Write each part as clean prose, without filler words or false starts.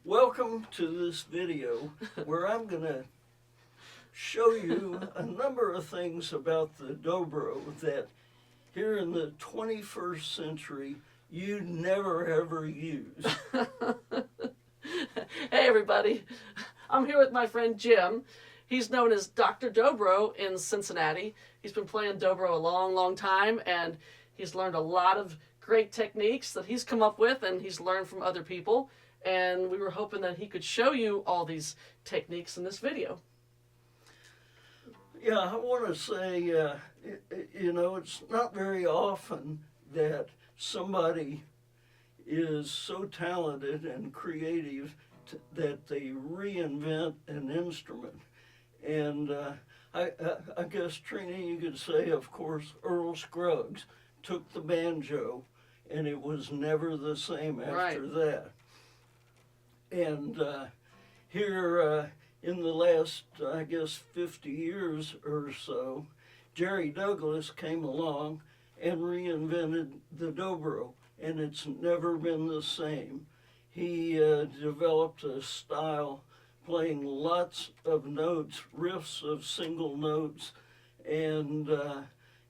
Welcome to this video where I'm going to show you a number of things about the dobro that here in the 21st century you never ever use. Hey everybody, I'm here with my friend Jim. He's known as Dr. Dobro in Cincinnati. He's been playing dobro a long time, and he's learned a lot of great techniques that he's come up with and he's learned from other people. And we were hoping that he could show you all these techniques in this video. Yeah, I want to say, it's not very often that somebody is so talented and creative that they reinvent an instrument. And I guess, Trina, you could say, of course, Earl Scruggs took the banjo, and it was never the same after that. And here in the last, 50 years or so, Jerry Douglas came along and reinvented the dobro, and it's never been the same. He developed a style playing lots of notes, riffs of single notes, and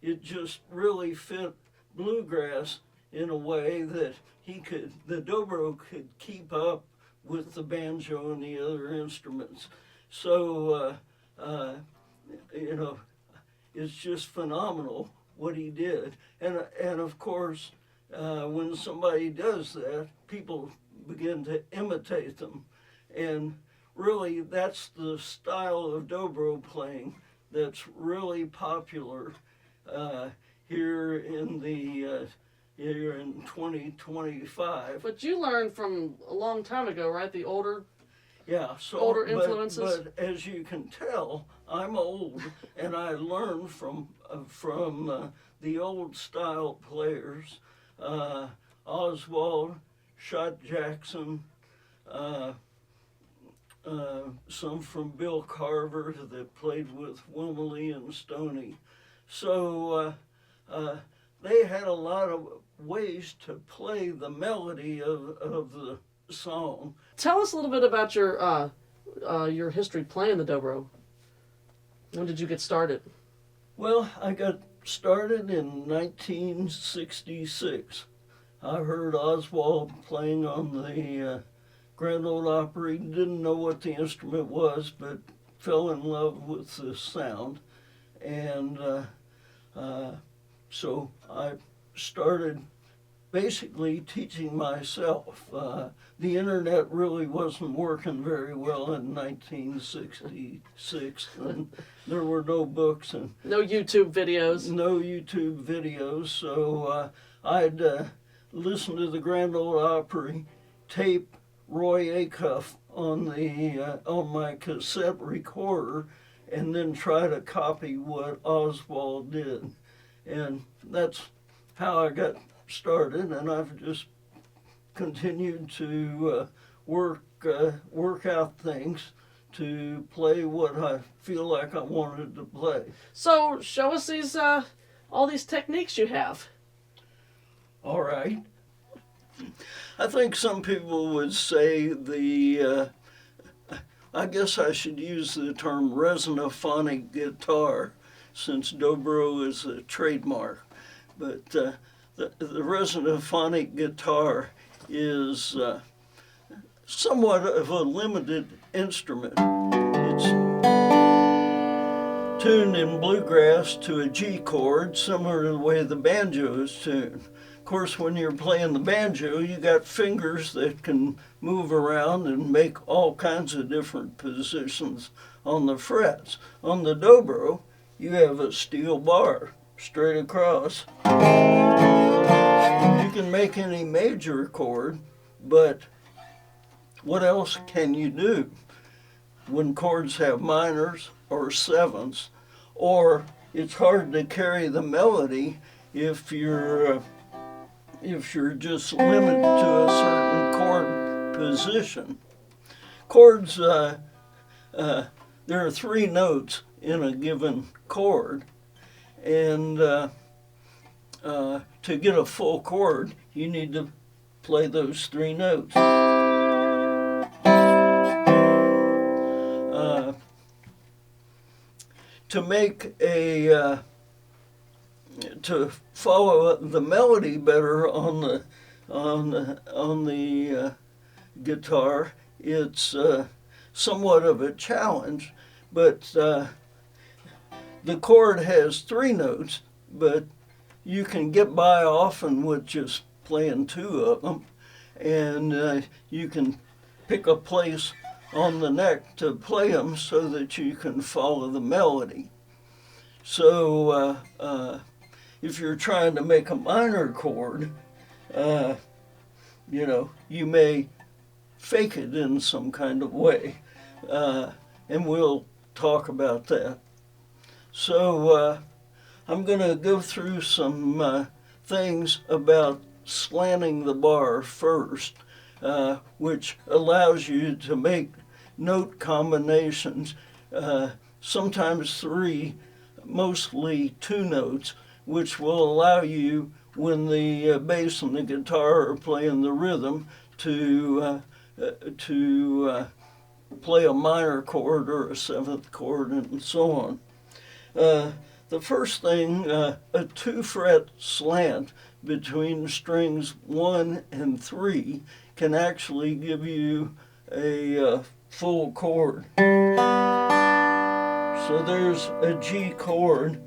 it just really fit bluegrass in a way that the dobro could keep up with the banjo and the other instruments. So, it's just phenomenal what he did. And of course, when somebody does that, people begin to imitate them. And really, that's the style of dobro playing that's really popular here in 2025. But you learned from a long time ago, right? The older influences. But as you can tell, I'm old, and I learned from the old style players, Oswald, Shot Jackson, some from Bill Carver that played with Wilma Lee and Stoney. So they had a lot of ways to play the melody of the song. Tell us a little bit about your history playing the dobro. When did you get started? Well, I got started in 1966. I heard Oswald playing on the Grand Ole Opry. Didn't know what the instrument was, but fell in love with the sound. And so I started basically teaching myself. The internet really wasn't working very well in 1966, and there were no books and no YouTube videos. So I'd listen to the Grand Ole Opry, tape Roy Acuff on my cassette recorder, and then try to copy what Oswald did. And that's how I got started, and I've just continued to work out things to play what I feel like I wanted to play. So show us these all these techniques you have. All right. I think some people would say I guess I should use the term resonophonic guitar, since dobro is a trademark. But the resonophonic guitar is somewhat of a limited instrument. It's tuned in bluegrass to a G chord, similar to the way the banjo is tuned. Of course, when you're playing the banjo, you got fingers that can move around and make all kinds of different positions on the frets. On the dobro, you have a steel bar straight across. You can make any major chord, but what else can you do when chords have minors or sevenths? Or it's hard to carry the melody if you're just limited to a certain chord position. Chords, there are 3 notes in a given chord, and to get a full chord, you need to play those 3 notes. to make to follow the melody better on the guitar, it's somewhat of a challenge. But the chord has 3 notes, but you can get by often with just playing 2 of them, and you can pick a place on the neck to play them so that you can follow the melody. So if you're trying to make a minor chord, you may fake it in some kind of way, and we'll talk about that. So I'm going to go through some things about slanting the bar first, which allows you to make note combinations, sometimes 3, mostly 2 notes, which will allow you, when the bass and the guitar are playing the rhythm, to play a minor chord or a 7th chord and so on. The first thing, a 2-fret slant between strings 1 and 3 can actually give you a full chord. So there's a G chord.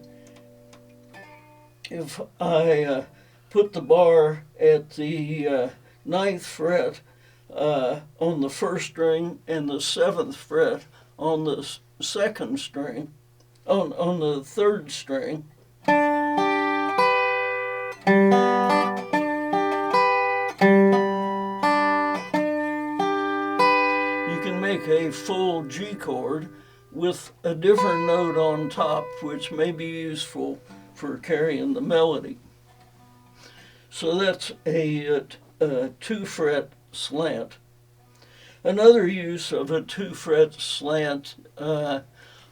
If I put the bar at the 9th fret on the 1st string and the 7th fret on the 2nd string, on the 3rd string, you can make a full G chord with a different note on top, which may be useful for carrying the melody. So that's a 2-fret slant. Another use of a 2-fret slant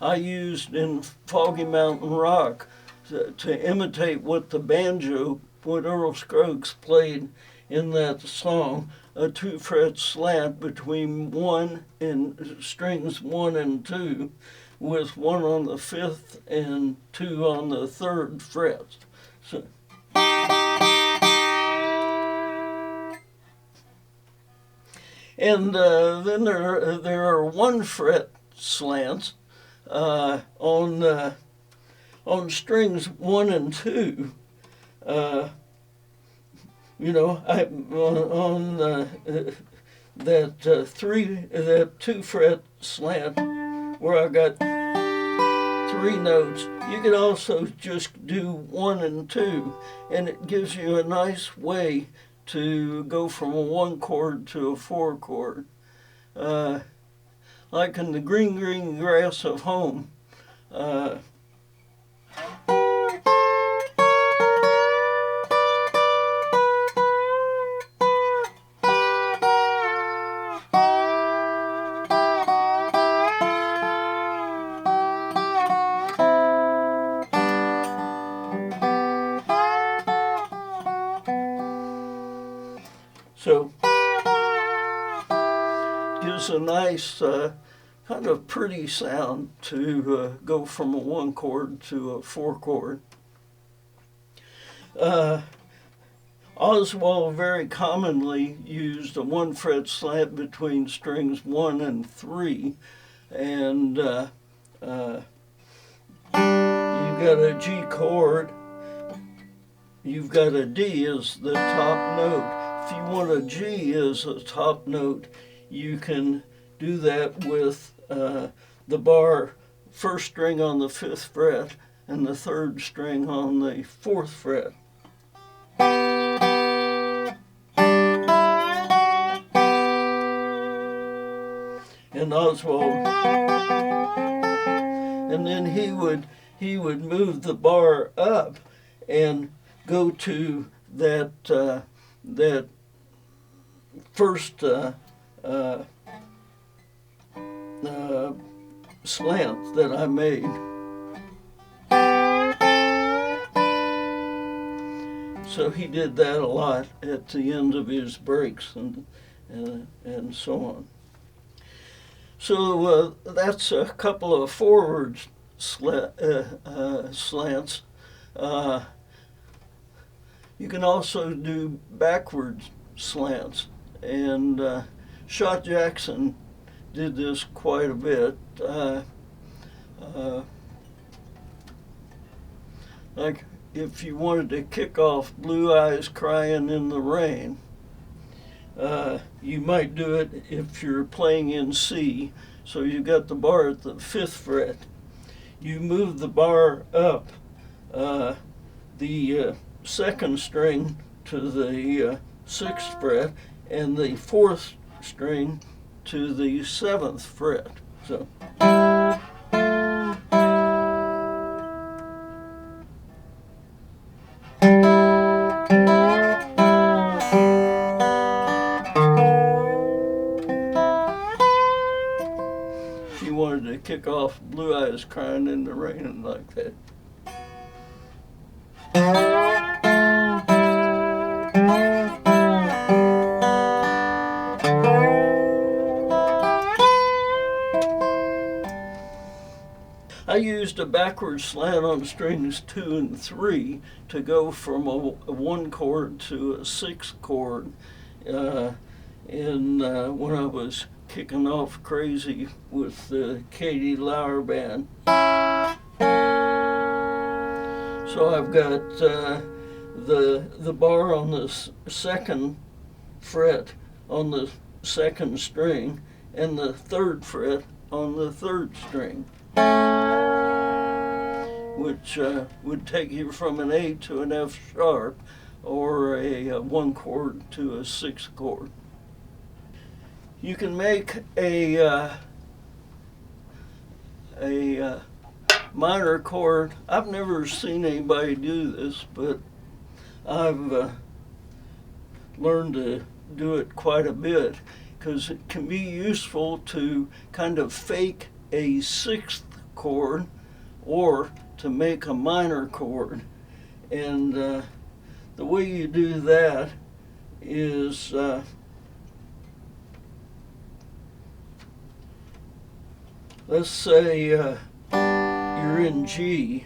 I used in Foggy Mountain Rock to imitate what the banjo, what Earl Scruggs played in that song, a 2-fret slant between strings 1 and 2, with 1 on the 5th and 2 on the 3rd fret. So, and then there are 1-fret slants on strings 1 and 2. On that 2-fret slant where I got 3 notes, you could also just do 1 and 2, and it gives you a nice way to go from a 1 chord to a 4 chord. Like in the green, green grass of home. So gives a nice kind of pretty sound to go from a 1 chord to a 4 chord. Oswald very commonly used a 1-fret slant between strings 1 and 3, and you've got a G chord, you've got a D as the top note. If you want a G as a top note, you can do that with the bar 1st string on the 5th fret and the 3rd string on the 4th fret. And Oswald, and then he would move the bar up and go to that first slant that I made. So he did that a lot at the end of his breaks and so on. So that's a couple of forward slants. You can also do backwards slants, and Shot Jackson did this quite a bit. Like if you wanted to kick off Blue Eyes Crying in the Rain, you might do it if you're playing in C. So you got the bar at the 5th fret. You move the bar up the 2nd string to the 6th fret and the 4th string to the 7th fret. So. If you wanted to kick off Blue Eyes Crying in the Rain like that. I used a backward slant on strings 2 and 3 to go from a 1 chord to a 6 chord when I was kicking off crazy with the Katie Lauer band. So I've got the bar on the 2nd fret on the 2nd string and the 3rd fret on the 3rd string, which would take you from an A to an F sharp, or a 1 chord to a 6 chord. You can make a minor chord. I've never seen anybody do this, but I've learned to do it quite a bit, because it can be useful to kind of fake a 6th chord or to make a minor chord. And the way you do that is let's say you're in G.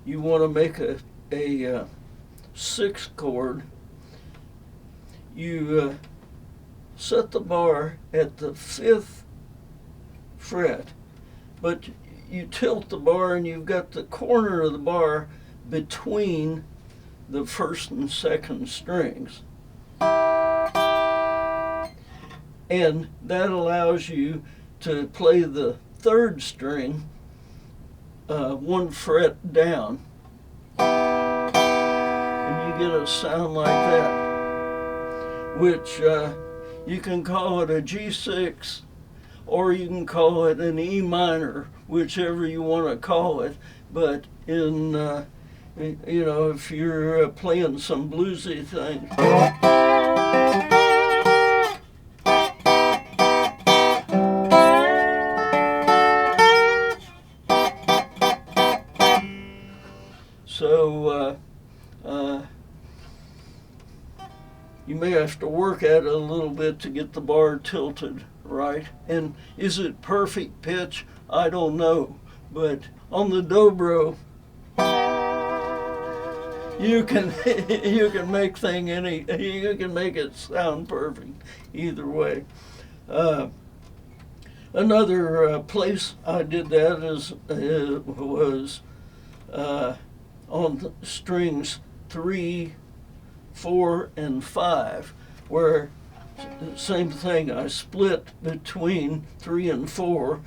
You want to make a 6th chord. You set the bar at the 5th fret, but you tilt the bar and you've got the corner of the bar between the 1st and 2nd strings. And that allows you to play the 3rd string 1 fret down. And you get a sound like that, which you can call it a G6, or you can call it an E minor, whichever you want to call it. But in if you're playing some bluesy thing, so you may have to work at it a little bit to get the bar tilted right. And is it perfect pitch? I don't know. But on the dobro, you can make you can make it sound perfect either way. Another place I did that was on strings 3, 4, and 5, where same thing. I split between 3 and 4.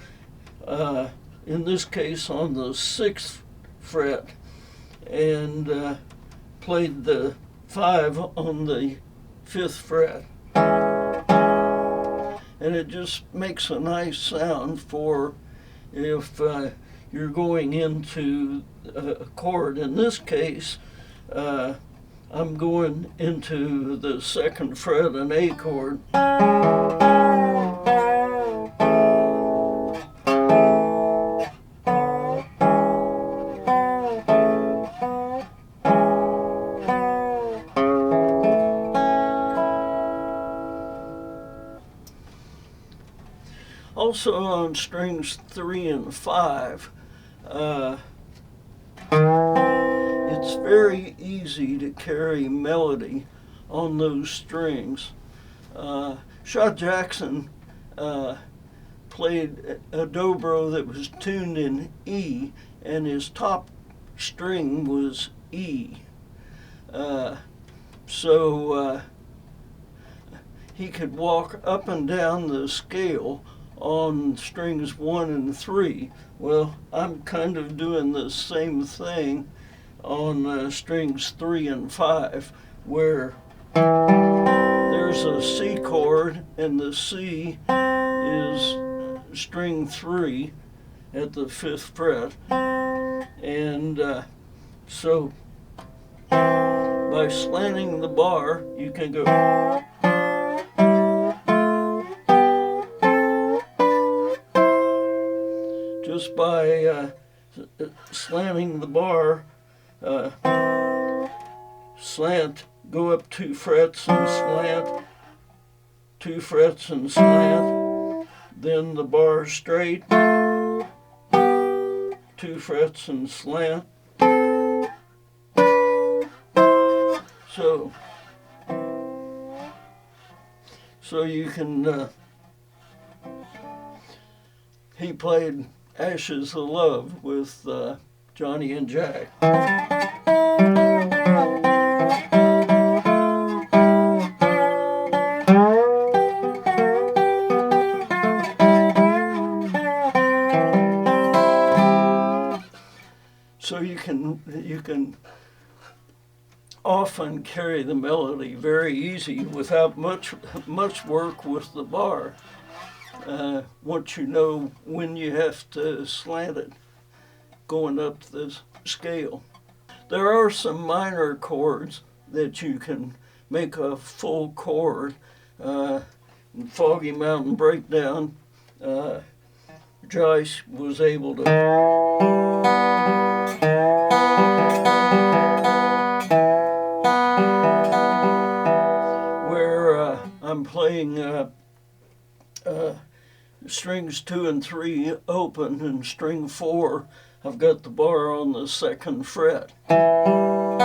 In this case, on the 6th fret, and played the 5 on the 5th fret. And it just makes a nice sound for if you're going into a chord. In this case, I'm going into the 2nd fret, an A chord. Also on strings 3 and 5, it's very easy to carry melody on those strings. Shaw Jackson played a dobro that was tuned in E, and his top string was E. So he could walk up and down the scale on strings 1 and 3. Well, I'm kind of doing the same thing on strings 3 and 5, where there's a C chord, and the C is string 3 at the 5th fret. And so by slanting the bar, you can go just by slanting the bar, slant, go up 2 frets and slant, 2 frets and slant, then the bar straight, 2 frets and slant. So you can, he played Ashes of Love with Johnny and Jack. So you can often carry the melody very easy without much work with the bar. Once you know when you have to slant it, going up the scale. There are some minor chords that you can make a full chord. Foggy Mountain Breakdown, Joyce was able to where I'm playing strings 2 and 3 open, and string 4 I've got the bar on the 2nd fret. And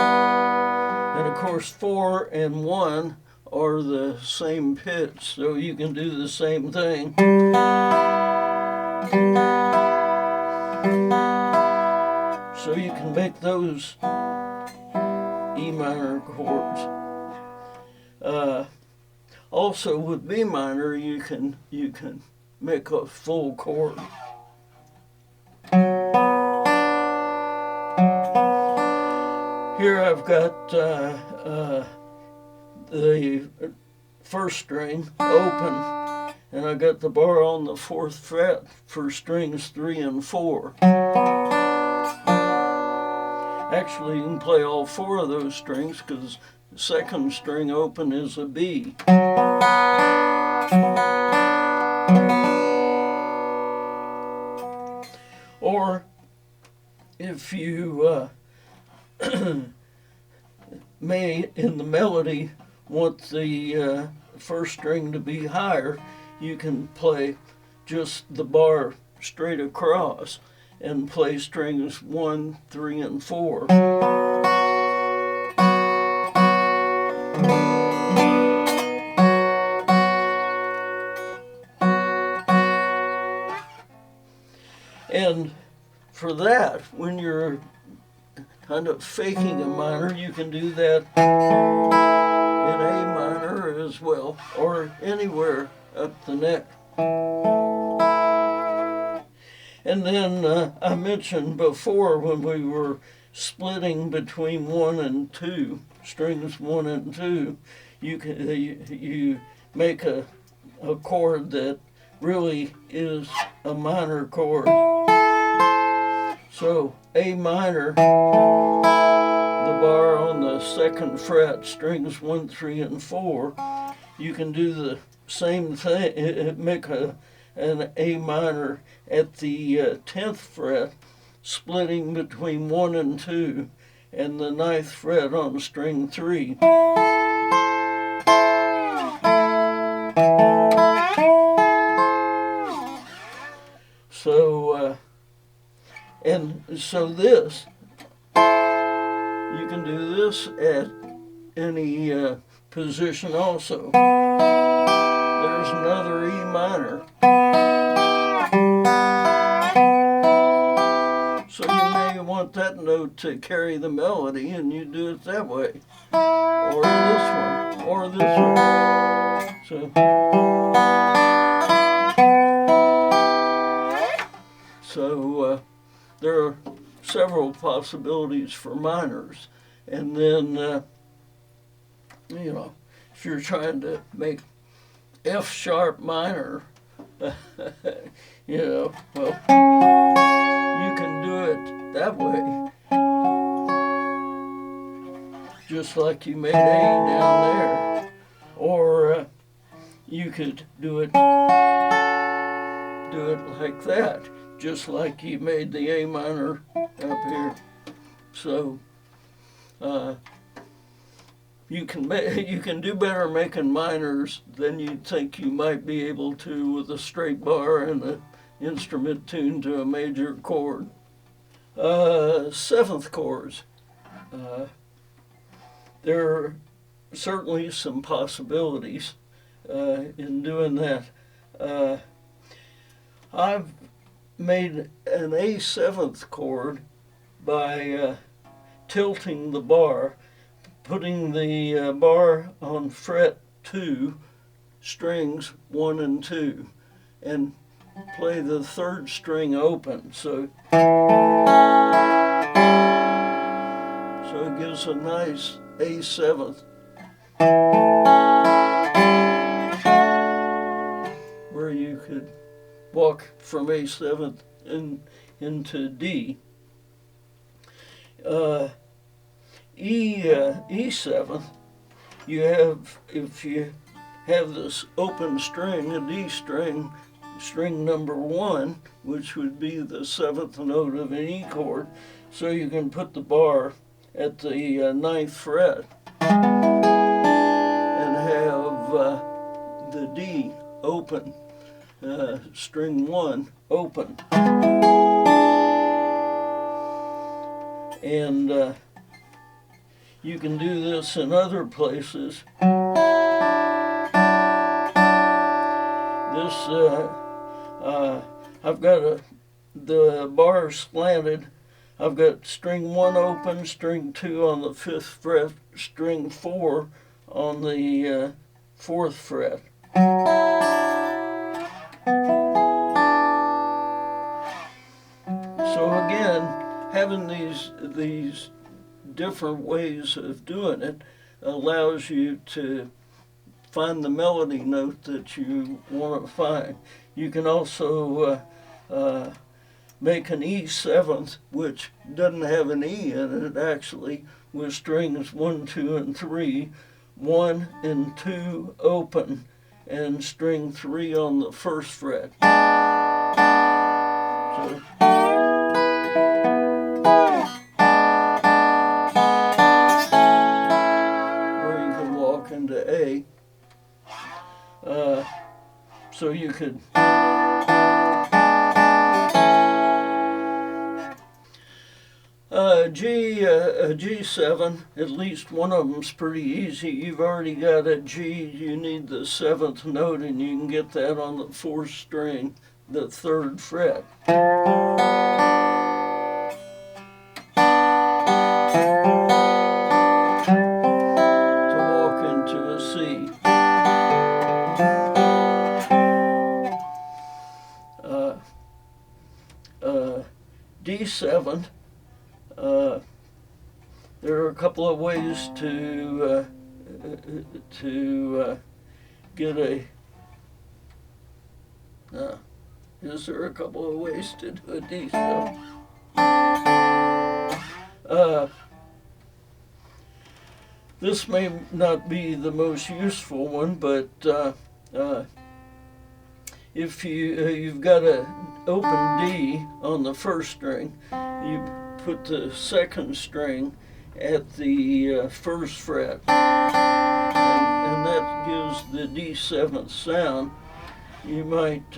of course 4 and 1 are the same pitch, so you can do the same thing. So you can make those E minor chords. Also with B minor, you can make a full chord. Here I've got the 1st string open, and I got the bar on the 4th fret for strings 3 and 4. Actually, you can play all 4 of those strings because the 2nd string open is a B. Or if you may, in the melody, want the 1st string to be higher, you can play just the bar straight across and play strings 1, 3, and 4. And for that, when you're kind of faking a minor, you can do that in A minor as well, or anywhere up the neck. And then I mentioned before, when we were splitting between 1 and 2, strings 1 and 2, you make a chord that really is a minor chord. So A minor, the bar on the 2nd fret, strings 1, 3, and 4, you can do the same thing, make an A minor at the 10th fret, splitting between 1 and 2, and the 9th fret on string 3. so this, you can do this at any position also. There's another E minor. So you may want that note to carry the melody, and you do it that way. Or this one, or this one. So there are several possibilities for minors. And then, you know, if you're trying to make F sharp minor, you know, well, you can do it that way. Just like you made A down there. Or you could do it like that, just like you made the A minor up here. So you can do better making minors than you think you might be able to with a straight bar and an instrument tuned to a major chord. Seventh chords. There are certainly some possibilities in doing that. I've made an A7th chord by tilting the bar, putting the bar on fret 2, strings 1 and 2, and play the third string open. So it gives a nice A7th. Where you could walk from A7th into D. E7th, you have, if you have this open string, a D string, string number 1, which would be the 7th note of an E chord, so you can put the bar at the 9th fret and have the D open, string 1 open. And you can do this in other places. This, I've got the bar slanted. I've got string 1 open, string 2 on the 5th fret, string 4 on the 4th fret. So again, having these different ways of doing it allows you to find the melody note that you want to find. You can also make an E7th, which doesn't have an E in it actually, with strings 1, 2, and 3, 1 and 2 open, and string 3 on the 1st fret. So, where you can walk into A. So you could G7, at least one of them's pretty easy. You've already got a G, you need the 7th note, and you can get that on the 4th string, the 3rd fret. To walk into a C. D7, there are a couple of ways to get a, is there a couple of ways to do a D7? This may not be the most useful one, but if you've got an open D on the 1st string, you put the 2nd string at the 1st fret, and that gives the D7th sound. You might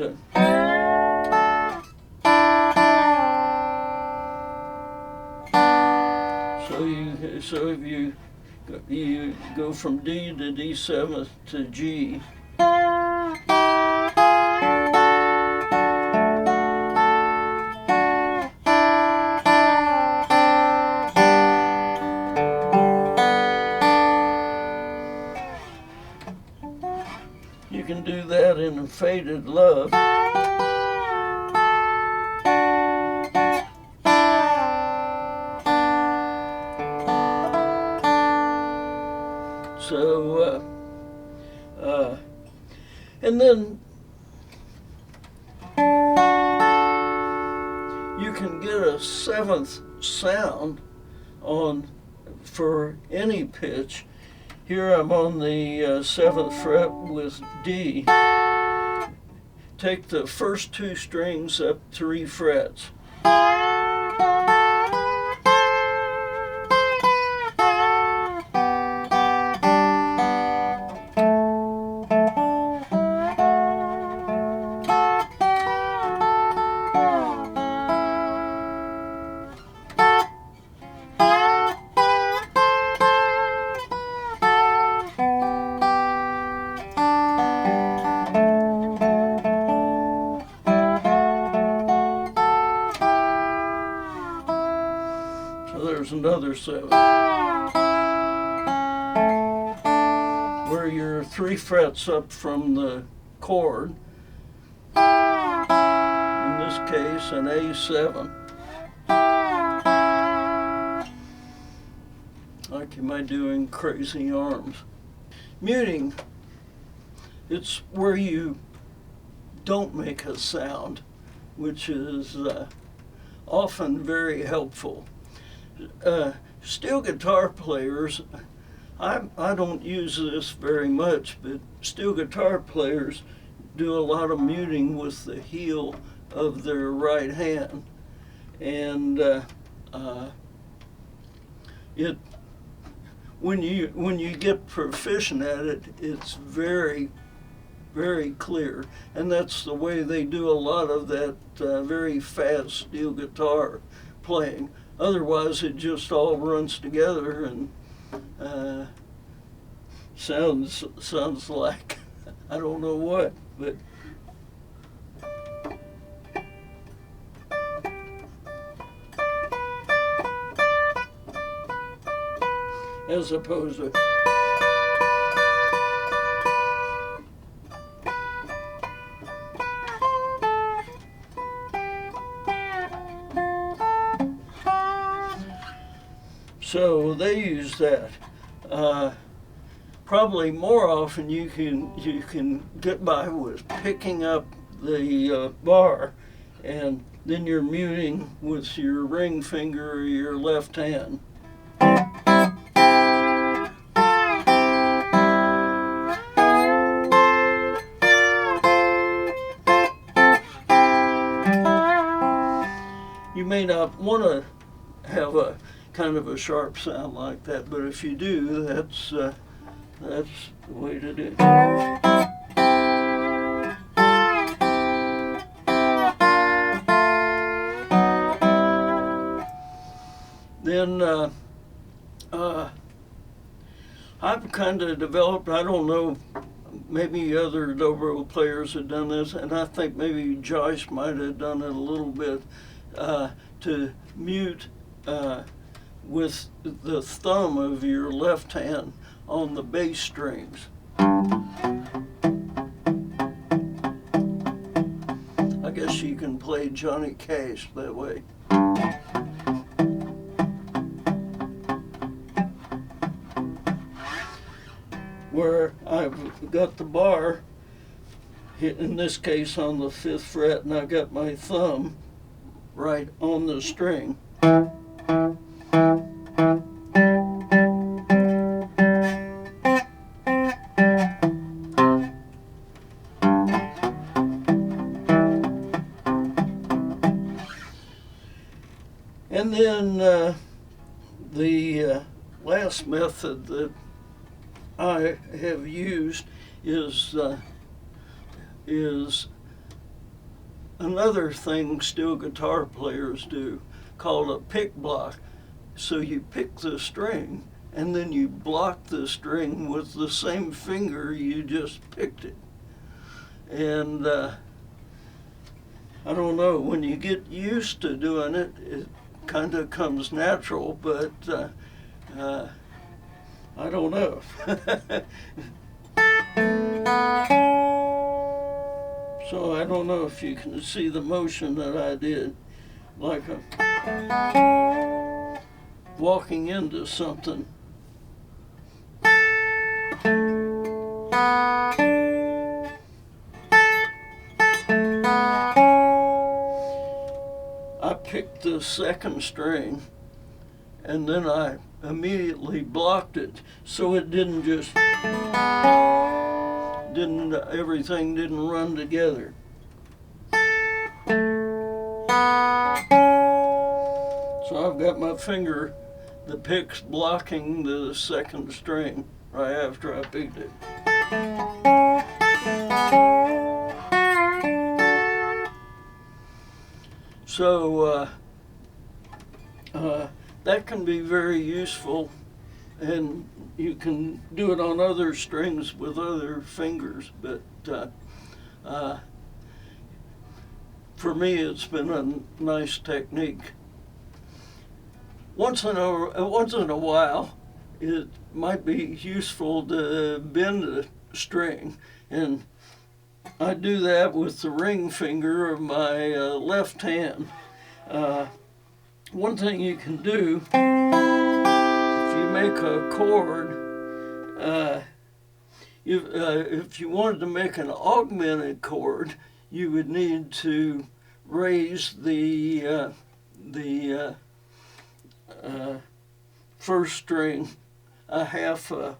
So if you go from D to D7 to G. You can do that in a faded love. So, and then you can get a seventh sound on for any pitch. Here I'm on the seventh fret with D. Take the first two strings up 3 frets. There's another 7 where you're 3 frets up from the chord, in this case an A7, like am I doing crazy arms. Muting, it's where you don't make a sound, which is often very helpful. Steel guitar players, I don't use this very much, but steel guitar players do a lot of muting with the heel of their right hand, and when you get proficient at it, it's very, very clear, and that's the way they do a lot of that very fast steel guitar playing. Otherwise, it just all runs together and sounds like I don't know what, but as opposed to so they use that. Probably more often you can get by with picking up the bar, and then you're muting with your ring finger or your left hand. You may not want to have a kind of a sharp sound like that, but if you do, that's the way to do it. Then I've kind of developed, I don't know, maybe other dobro players have done this, and I think maybe Josh might have done it a little bit, to mute with the thumb of your left hand on the bass strings. I guess you can play Johnny Cash that way. Where I've got the bar, in this case on the 5th fret, and I've got my thumb right on the string. And then the last method that I have used is another thing steel guitar players do, called a pick block. So you pick the string and then you block the string with the same finger you just picked it. And I don't know, when you get used to doing it, it kind of comes natural, but I don't know. So I don't know if you can see the motion that I did, like I'm walking into something. I picked the second string and then I immediately blocked it so it didn't just everything didn't run together. So I've got my finger, the pick's blocking the second string right after I picked it. So that can be very useful, and you can do it on other strings with other fingers, but for me it's been a nice technique. Once in a while it might be useful to bend a string, and I do that with the ring finger of my left hand. One thing you can do, if you make a chord, if you wanted to make an augmented chord, you would need to raise the first string a half a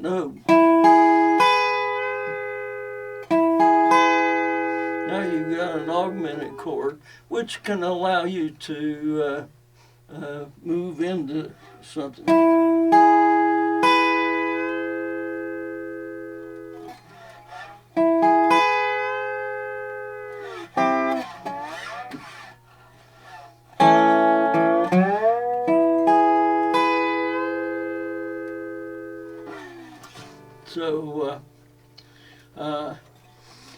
note. Now you've got an augmented chord, which can allow you to move into something. So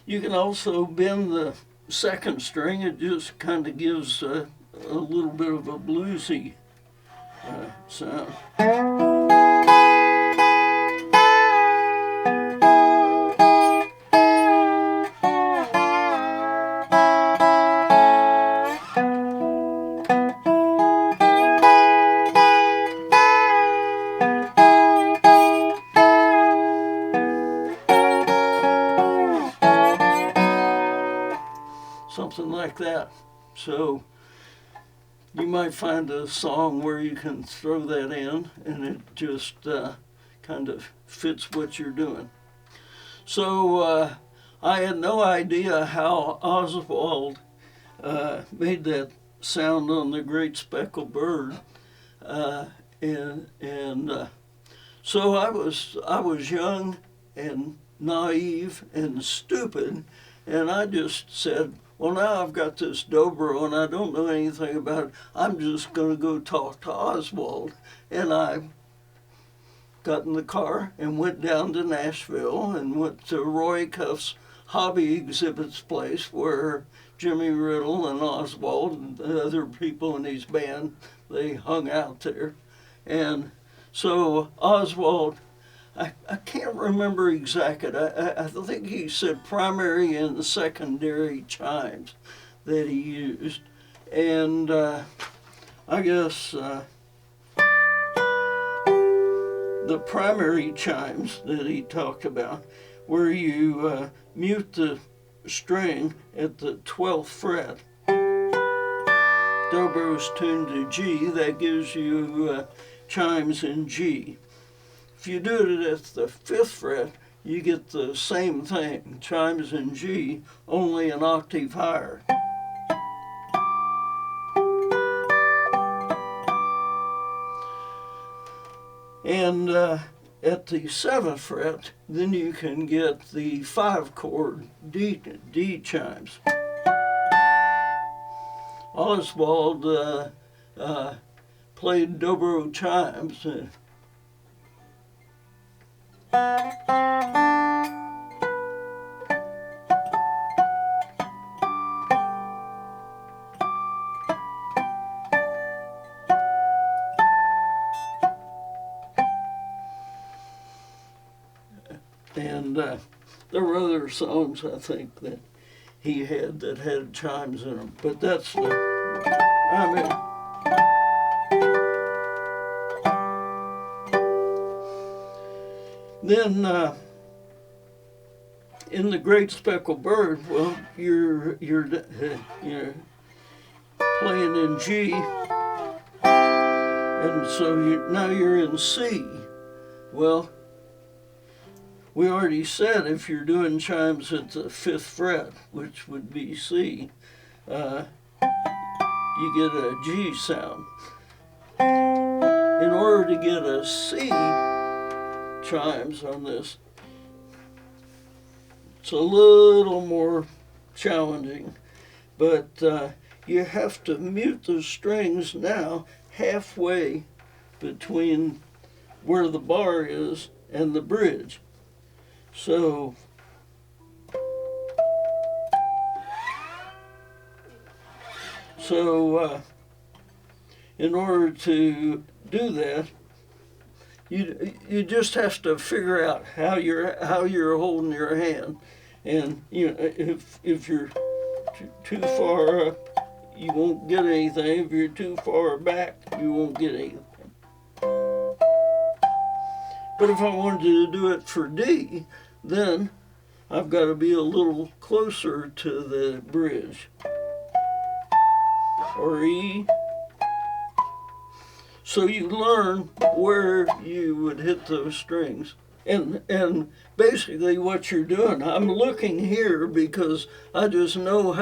you can also bend the second string. It just kind of gives a little bit of a bluesy sound. Something like that. So you might find a song where you can throw that in and it just kind of fits what you're doing. So I had no idea how Oswald made that sound on the Great Speckled Bird, so I was young and naive and stupid, and I just said, well, now I've got this dobro and I don't know anything about it. I'm just going to go talk to Oswald. And I got in the car and went down to Nashville and went to Roy Cuff's hobby exhibits place where Jimmy Riddle and Oswald and the other people in his band, they hung out there. And so Oswald, I can't remember exactly. I think he said primary and secondary chimes that he used. And I guess the primary chimes that he talked about, where you mute the string at the 12th fret. Dobro's tuned to G, that gives you chimes in G. If you do it at the 5th fret, you get the same thing, chimes in G, only an octave higher. And at the 7th fret, then you can get the 5 chord D chimes. Oswald played dobro chimes. And there were other songs, I think, that he had that had chimes in them. But that's the, I mean, then in the Great Speckled Bird, well, you're playing in G, and so now you're in C. Well, we already said if you're doing chimes at the 5th fret, which would be C, you get a G sound. In order to get a C chimes on this, it's a little more challenging, but you have to mute the strings now halfway between where the bar is and the bridge. So in order to do that, you just have to figure out how you're holding your hand, and if you're too far up, you won't get anything. If you're too far back, you won't get anything. But if I wanted to do it for D, then I've got to be a little closer to the bridge. Or E. So you learn where you would hit those strings. And basically what you're doing, I'm looking here because I just know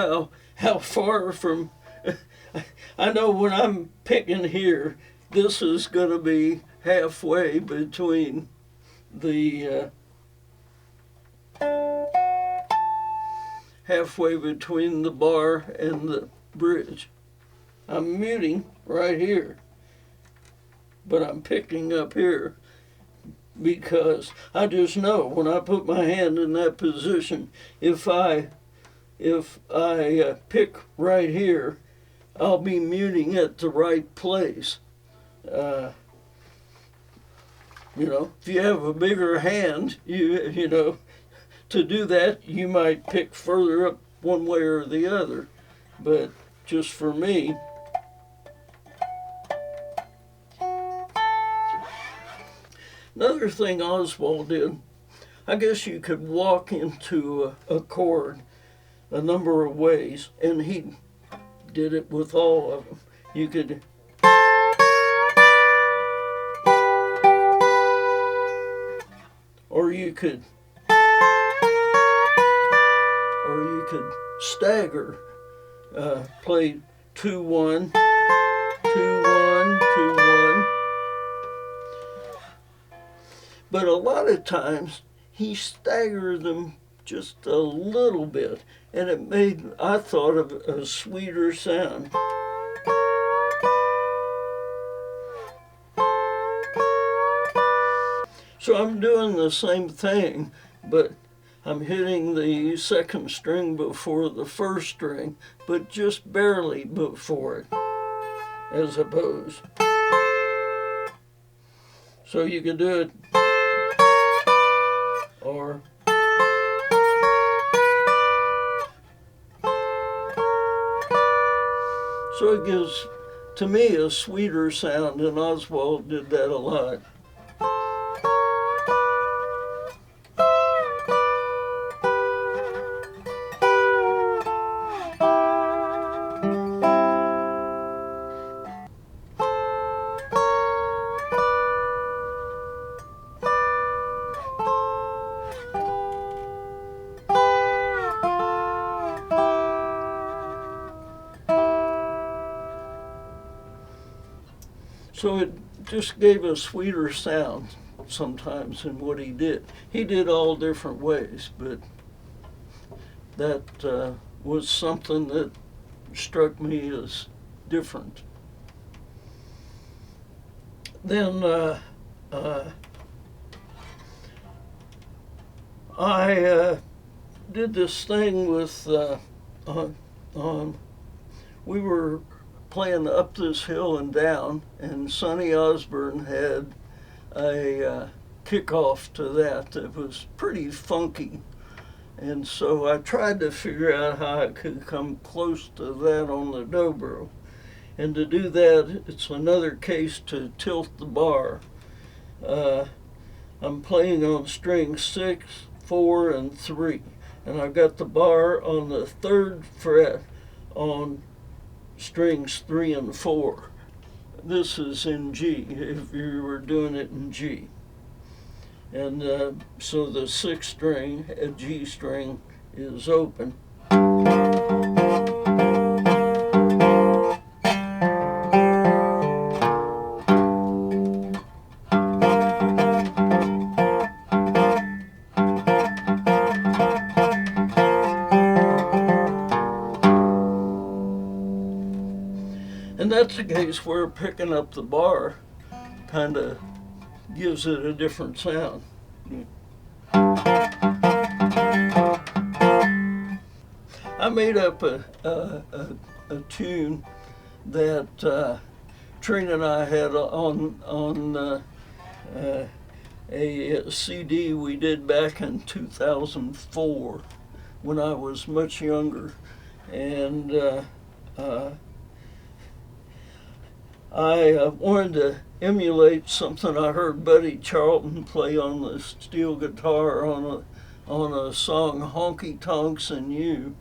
how far from, I know when I'm picking here, this is going to be halfway between the bar and the bridge. I'm muting right here, but I'm picking up here because I just know when I put my hand in that position, if I pick right here, I'll be muting at the right place. If you have a bigger hand, to do that, you might pick further up one way or the other. But just for me, another thing Oswald did, I guess you could walk into a chord a number of ways, and he did it with all of them. You could or you could stagger, play 2-1, 2-1, 2-1. But a lot of times he staggered them just a little bit, and it made, I thought, of a sweeter sound. So I'm doing the same thing, but I'm hitting the second string before the first string, but just barely before it, as opposed. So you can do it, or so it gives, to me, a sweeter sound, and Oswald did that a lot. So it just gave a sweeter sound sometimes in what he did. He did all different ways, but that was something that struck me as different. then I did this thing with we were playing Up This Hill and Down, and Sonny Osborne had a kickoff to that was pretty funky. And so I tried to figure out how I could come close to that on the dobro. And to do that, it's another case to tilt the bar. I'm playing on strings 6, 4, and 3. And I've got the bar on the 3rd fret on strings 3 and 4. This is in G, if you were doing it in G. And so the 6th string, a G string, is open. And that's a case where picking up the bar kind of gives it a different sound. I made up a tune that Trina and I had on a CD we did back in 2004 when I was much younger, and I wanted to emulate something I heard Buddy Charlton play on the steel guitar on a song Honky Tonks and You,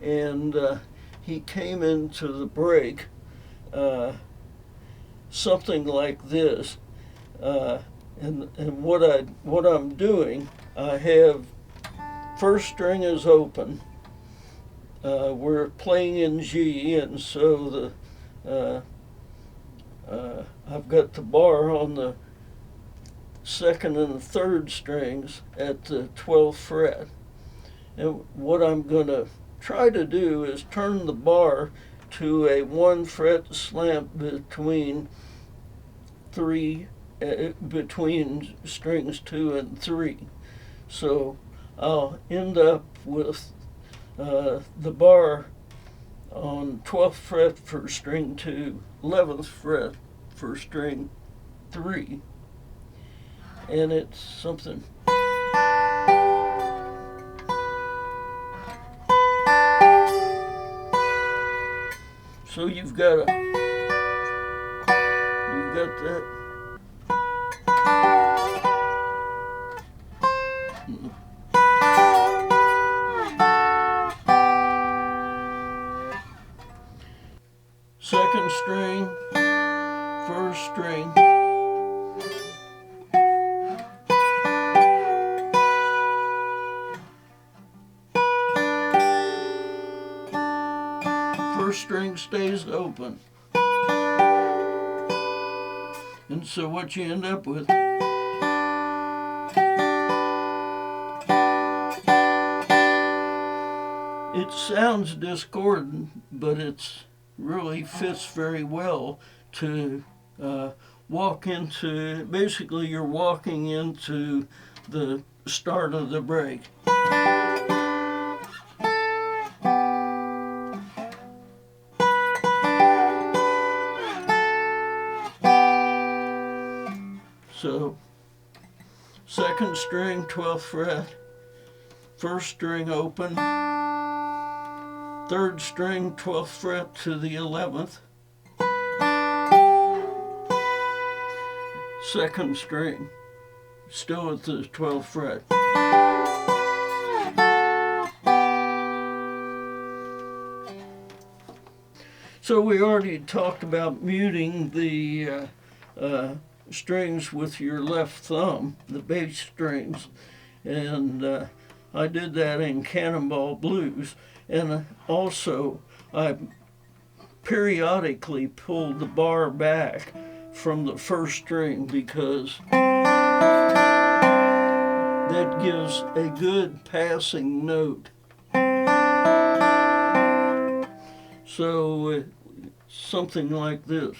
and he came into the break something like this, and what I'm doing, I have 1st string is open. We're playing in G, and so I've got the bar on the 2nd and 3rd strings at the 12th fret. And what I'm going to try to do is turn the bar to a 1 fret slant between strings 2 and 3. So I'll end up with the bar on 12th fret for string 2, 11th fret for string 3, and it's something. So you've got that. Second string, 1st string, first string stays open, and so what you end up with, it sounds discordant, but it's really fits very well to walk into. Basically, you're walking into the start of the break. So 2nd string, 12th fret, 1st string open, 3rd string, 12th fret to the 11th, 2nd string, still at the 12th fret. So we already talked about muting the strings with your left thumb, the bass strings, and I did that in Cannonball Blues. And also, I periodically pulled the bar back from the 1st string because that gives a good passing note. So something like this.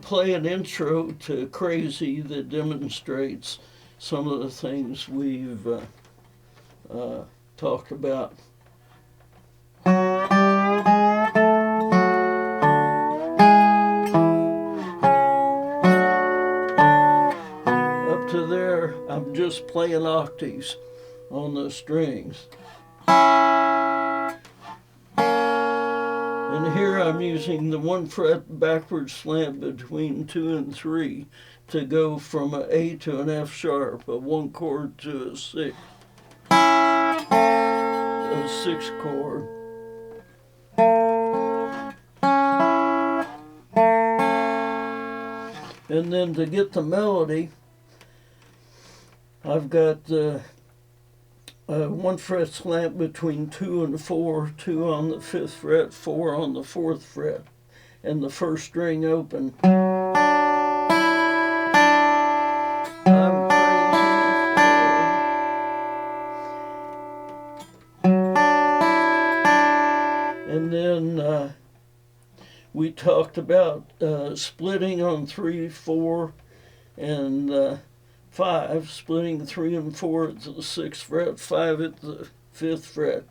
play an intro to Crazy that demonstrates some of the things we've talked about. Up to there, I'm just playing octaves on the strings. And here I'm using the 1 fret backward slant between 2 and 3 to go from an A to an F sharp, a 1 chord to a 6 chord. And then to get the melody, I've got the 1 fret slant between 2 and 4, 2 on the 5th fret, 4 on the 4th fret, and the first string open. I'm crazy. And then we talked about splitting on 3, 4, and 5, splitting 3 and 4 at the 6th fret, 5 at the 5th fret.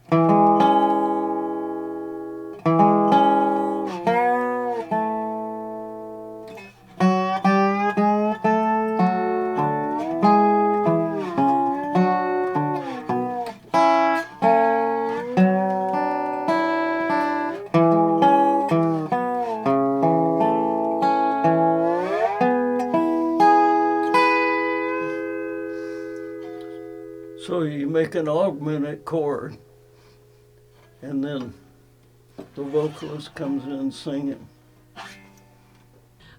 So you make an augmented chord, and then the vocalist comes in singing.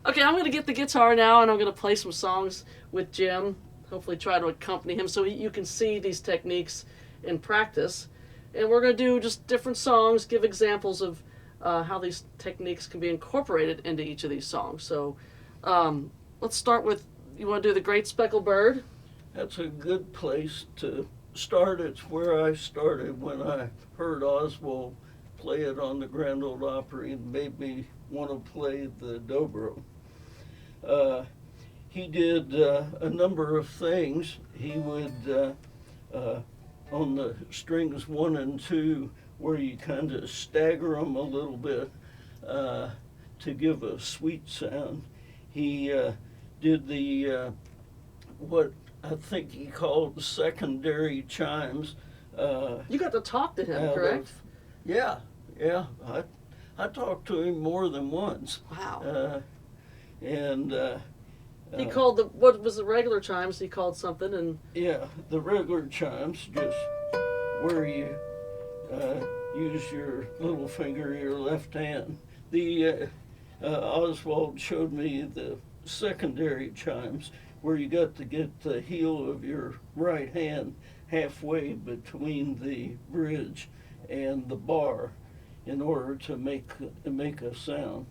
Okay, I'm going to get the guitar now, and I'm going to play some songs with Jim. Hopefully try to accompany him so you can see these techniques in practice. And we're going to do just different songs, give examples of how these techniques can be incorporated into each of these songs. So let's start with, you want to do The Great Speckled Bird? That's a good place to start. It's where I started when I heard Oswald play it on the Grand Ole Opry and made me want to play the dobro. He did a number of things. He would, on the strings 1 and 2, where you kind of stagger them a little bit to give a sweet sound, he did the, what I think he called secondary chimes. You got to talk to him, correct? Yeah. I talked to him more than once. Wow. And he called what was the regular chimes? He called something, and yeah, the regular chimes, just where you use your little finger, your left hand. The Oswald showed me the secondary chimes, where you got to get the heel of your right hand halfway between the bridge and the bar in order to make a sound.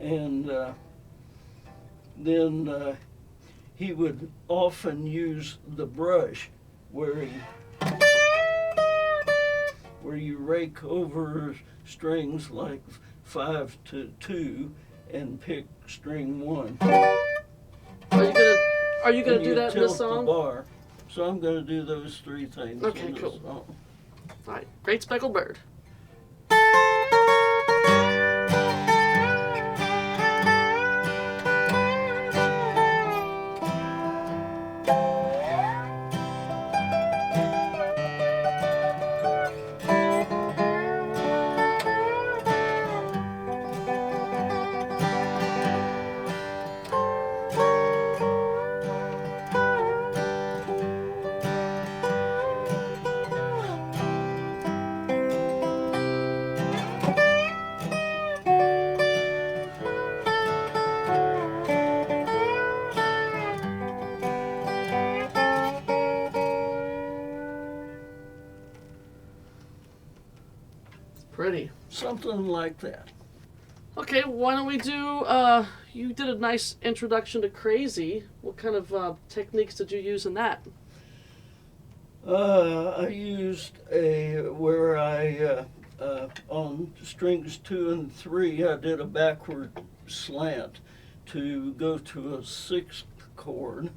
And then he would often use the brush where you rake over strings like 5 to 2 and pick string 1. Are you gonna do that in the tilt song? The bar. So I'm gonna do those 3 things. Okay, in this cool. song. All right, Great Speckled Bird. Pretty. Something like that. Okay, why don't we do, you did a nice introduction to Crazy. What kind of techniques did you use in that? I used where I on strings 2 and 3, I did a backward slant to go to a 6th chord,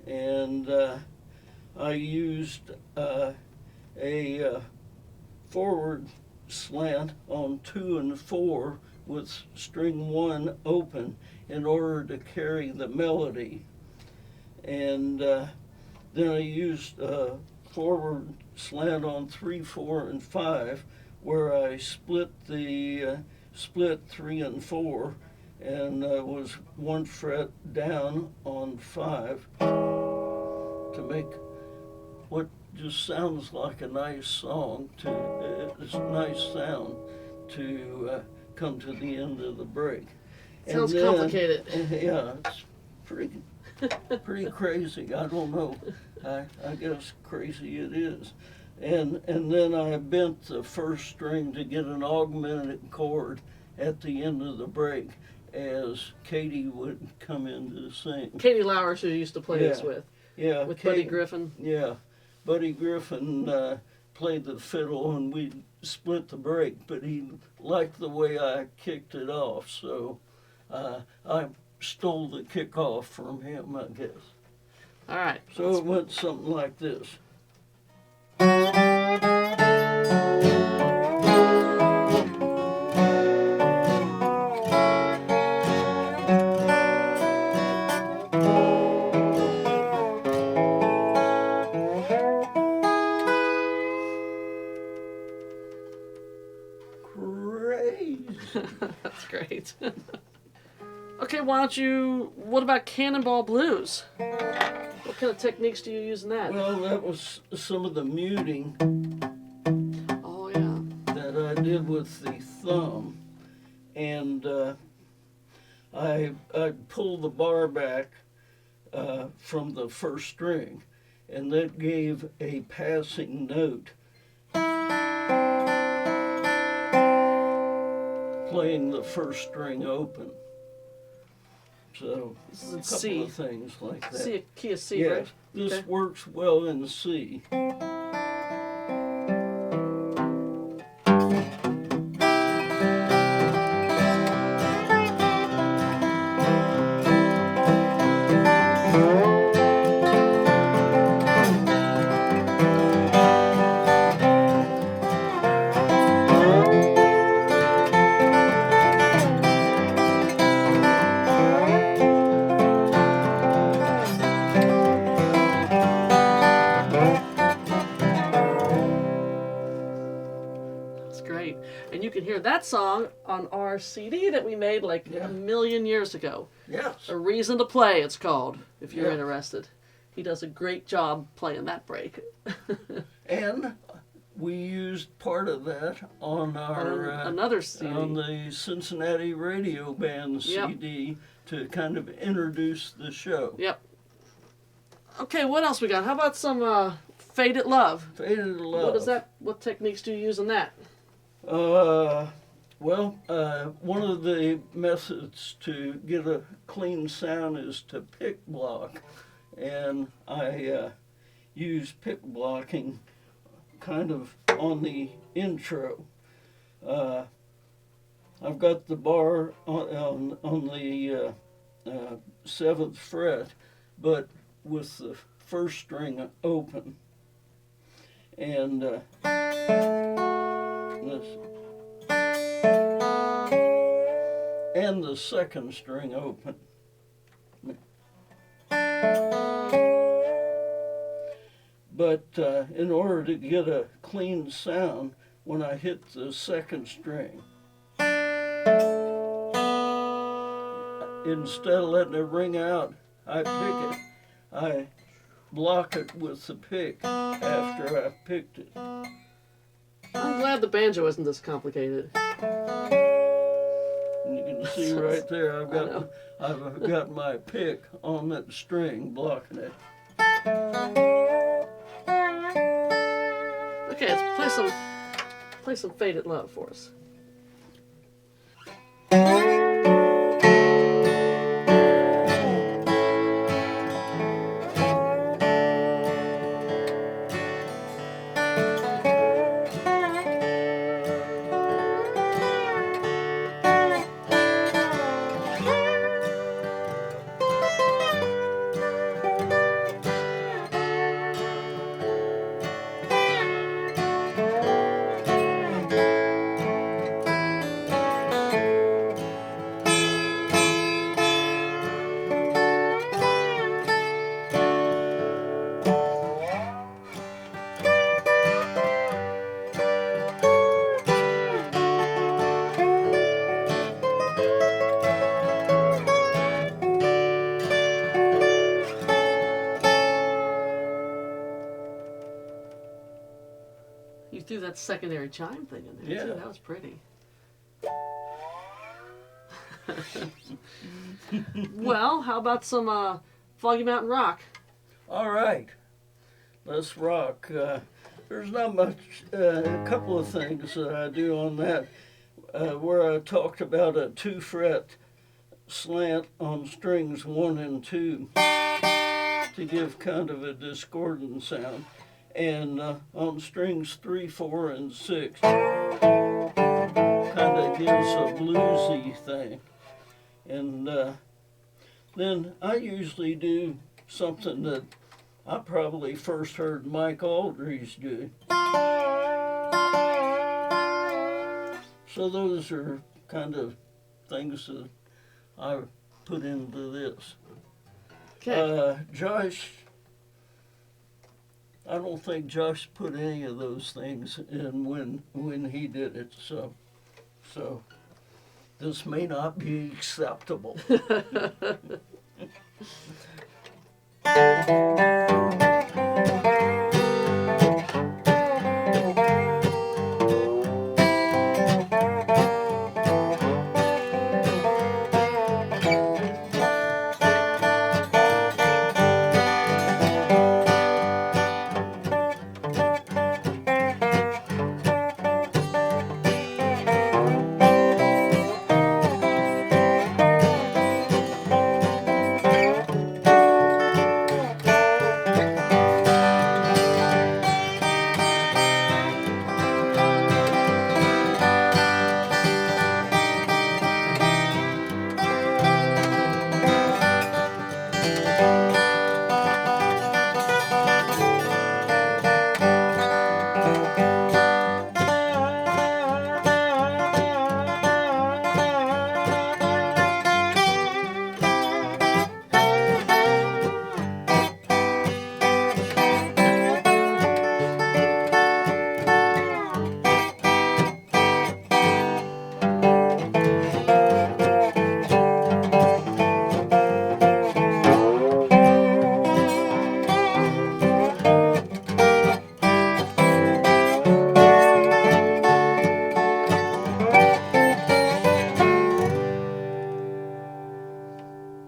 and I used a forward slant on 2 and 4 with string 1 open in order to carry the melody. And then I used a forward slant on 3, 4, and 5 where I split 3 and 4 and was 1 fret down on 5 to make what just sounds like a nice song. It's a nice sound to come to the end of the break. Sounds complicated. Yeah, it's pretty crazy. I don't know. I guess crazy it is. And then I bent the first string to get an augmented chord at the end of the break as Katie would come in to sing. Katie Lowers, who used to play this with. Yeah. With Buddy Griffin. Yeah. Buddy Griffin played the fiddle and we split the break, but he liked the way I kicked it off, so I stole the kickoff from him, I guess. All right. So it went something like this. Crazy. That's great. Okay, what about Cannonball Blues? What kind of techniques do you use in that? Well, that was some of the muting Oh, yeah. that I did with the thumb, and I pulled the bar back from the first string, and that gave a passing note, playing the first string open. So This is a in couple C. of things like that. C, key of C, Yes, right? this Okay. works well in C. That's great. And you can hear that song on our CD that we made like Yeah. a million years ago. Yes. A Reason to Play, it's called, if you're Yeah. interested. He does a great job playing that break. And we used part of that on our Another CD. on the Cincinnati Radio Band Yep. CD to kind of introduce the show. Yep. Okay, what else we got? How about some Faded Love? Faded Love. What is that? What techniques do you use in that? Well, one of the methods to get a clean sound is to pick block, and I use pick blocking kind of on the intro. I've got the bar on the 7th fret, but with the first string open, and and the second string open. But in order to get a clean sound, when I hit the second string, instead of letting it ring out, I pick it. I block it with the pick after I've picked it. I'm glad the banjo isn't this complicated. And you can see right there, know. I've got my pick on that string blocking it. Okay, let's play some Faded Love for us. secondary chime thing in there, too. Yeah. That was pretty. Well, how about some Foggy Mountain Rock? All right, let's rock. There's not much, a couple of things that I do on that, where I talked about a 2-fret slant on strings 1 and 2 to give kind of a discordant sound, and on strings 3, 4, and 6 kind of gives a bluesy thing. And then I usually do something that I probably first heard Mike Aldridge do. So those are kind of things that I put into this. Okay. Josh, I don't think Josh put any of those things in when he did it, so this may not be acceptable.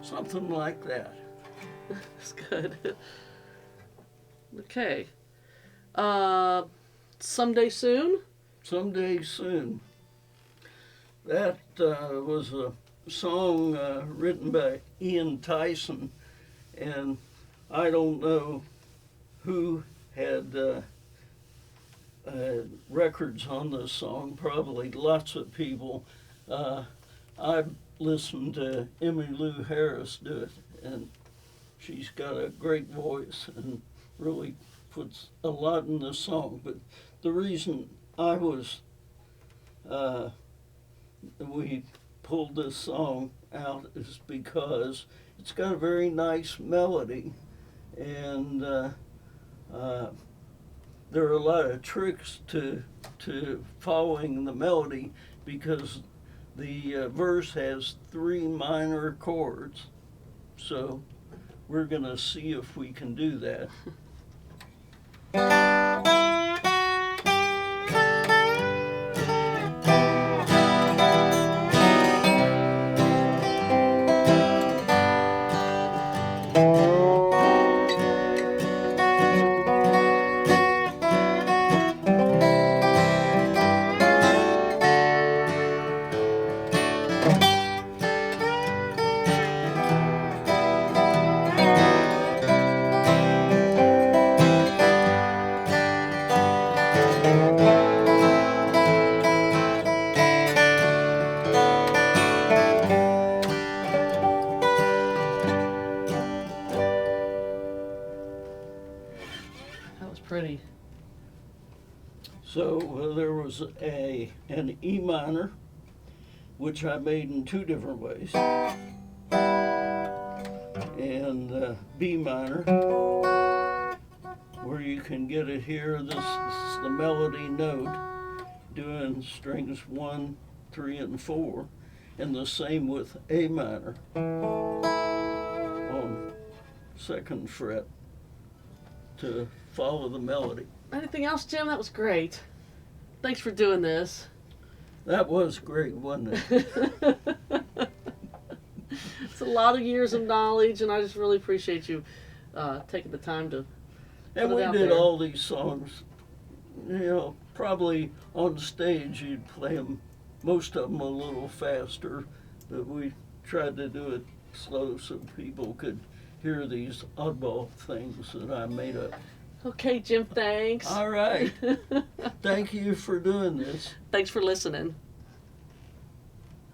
Something like that. That's good. Okay. Someday Soon? Someday Soon. That was a song written by Ian Tyson, and I don't know who had records on this song, probably lots of people. I listened to Emmylou Harris do it, and she's got a great voice and really puts a lot in the song. But the reason we pulled this song out is because it's got a very nice melody, and there are a lot of tricks to following the melody, because the verse has 3 minor chords. So we're going to see if we can do that. Pretty. So there was an E minor, which I made in 2 different ways, and B minor, where you can get it here. This is the melody note, doing strings 1, 3, and 4, and the same with A minor on 2nd fret to follow the melody. Anything else, Jim? That was great. thanks for doing this. That was great, wasn't it? It's a lot of years of knowledge, and I just really appreciate you taking the time to And put it we out did there. all these songs, you know, probably on stage you'd play them, most of them a little faster, but we tried to do it slow so people could hear these oddball things that I made up. Okay, Jim, thanks. All right. Thank you for doing this. Thanks for listening.